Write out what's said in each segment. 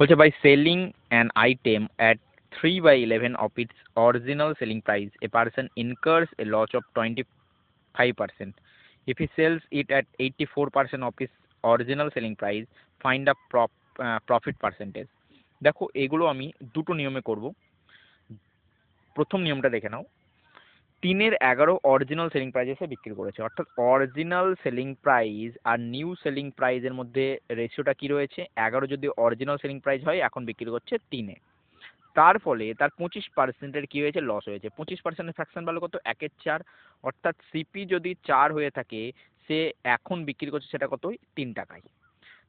বলছে by selling an item at 3/11 of its original selling price, a person incurs a loss of 25%. If he sells it at 84% of its original selling price, find a profit percentage. দেখো এগুলো আমি দুটো নিয়মে করব। প্রথম নিয়মটা দেখে নাও। 3/11 অরিজিনাল সেলিং প্রাইসে বিক্রি করেছে, অর্থাৎ অরিজিনাল সেলিং প্রাইস আর নিউ সেলিং প্রাইসের মধ্যে রেশিওটা কি রয়েছে? 11 যদি অরিজিনাল সেলিং প্রাইস হয়, এখন বিক্রি করছে 3-এ। তার ফলে তার 25%-এর কি হয়েছে? লস হয়েছে। 25%-এর ফ্র্যাকশন ভ্যালু কত? 1/4, অর্থাৎ সিপি যদি 4 হয়ে থাকে, সে এখন বিক্রি করছে সেটা কত? 3 টাকায়।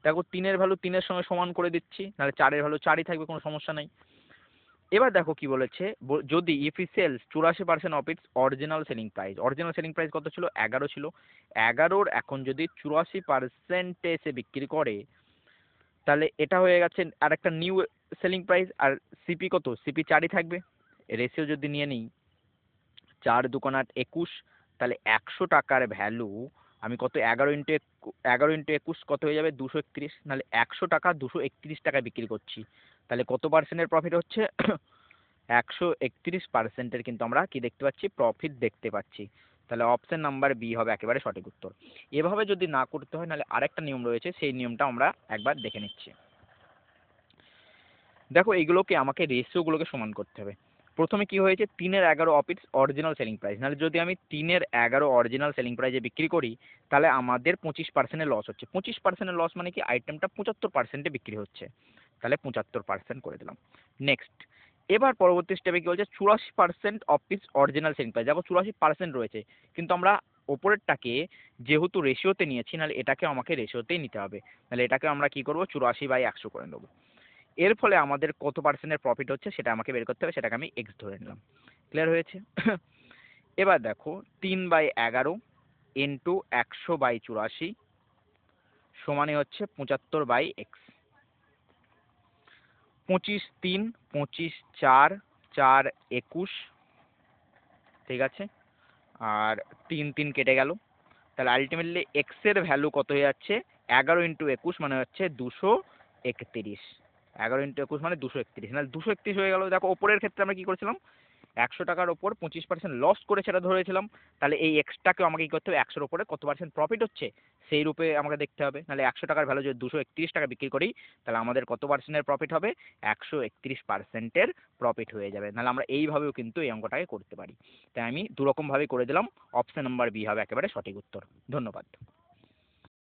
দেখো 3-এর ভ্যালু 3-এর সঙ্গে সমান করে দিচ্ছি, নাহলে 4-এর ভ্যালু 4ই থাকবে, কোনো সমস্যা নাই। এবার দেখো কি বলেছে, যদি if he sells 84% of its original selling price, original selling price কত ছিল? 11 ছিল। 11-র এখন যদি 84%-এ সে বিক্রি করে, তাহলে এটা হয়ে গেছে আর একটা নিউ সেলিং প্রাইস। আর সিপি কত? সিপি 4ই থাকবে। রেশিও যদি নিয়ে নিই 4×2=21, তাহলে 100 টাকার ভ্যালু আমি কত? 11 × 21 কত হয়ে যাবে? 231। নাহলে 100 টাকা 231 টাকায় বিক্রি করছি, তাহলে কত পার্সেন্টের প্রফিট হচ্ছে? 131%-এর কিন্তু আমরা কি দেখতে পাচ্ছি? প্রফিট দেখতে পাচ্ছি। তাহলে অপশন নাম্বার বি হবে একেবারে সঠিক উত্তর। এভাবে যদি না করতে হয়, নাহলে আরেকটা নিয়ম রয়েছে, সেই নিয়মটা আমরা একবার দেখে নিচ্ছি। দেখো এইগুলোকে আমাকে রেশিওগুলোকে সমান করতে হবে। প্রথমে কি হয়েছে? 3/11 of its original selling price, নাহলে যদি আমি 3/11 অরিজিনাল সেলিং প্রাইসে বিক্রি করি, তাহলে আমাদের 25%-এর লস হচ্ছে। 25%-এর লস মানে কি? আইটেমটা 75%-এ বিক্রি হচ্ছে, তাহলে 75% করে দিলাম। নেক্সট, এবার পরবর্তী স্টেপে কি বলছে? 84% of its original selling price. দেখো 84% রয়েছে, কিন্তু আমরা ওপরেরটাকে যেহেতু রেশিওতে নিয়েছি, নাহলে এটাকে আমাকে রেশিওতেই নিতে হবে। তাহলে এটাকে আমরা কি করবো? 84/100 করে নেবো। এর ফলে আমাদের কত পার্সেন্টের প্রফিট হচ্ছে সেটা আমাকে বের করতে হবে, সেটাকে আমি এক্স ধরে নিলাম। ক্লিয়ার হয়েছে? এবার দেখো 3/11 ইন্টু 100/84 সমানে হচ্ছে 75/x। 25×3 25, 4 4 21, ঠিক আছে, আর 3 কেটে গেল। তাহলে আলটিমেটলি এক্স এর ভ্যালু কত হয়ে যাচ্ছে? 11×21 মানে হচ্ছে 231। 11×21 মানে 231, না 231 হয়ে গেল। দেখো ওপরের ক্ষেত্রে আমরা কি করেছিলাম? 100 টাকার ওপর 25% লস করে সেটা ধরেছিলাম। তাহলে এই এক্সটাকে আমাকে কি করতে হবে? 100-র ওপরে কত পার্সেন্ট প্রফিট হচ্ছে সেই রূপে আমাকে দেখতে হবে। নাহলে 100 টাকার ভ্যালু যদি 231 টাকা বিক্রি করি, তাহলে আমাদের কত পার্সেন্টের প্রফিট হবে? 131%-এর প্রফিট হয়ে যাবে। নাহলে আমরা এইভাবেও কিন্তু এই অঙ্কটাকে করতে পারি। তাই আমি দুরকমভাবে করে দিলাম। অপশন নাম্বার বি হবে একেবারে সঠিক উত্তর। ধন্যবাদ।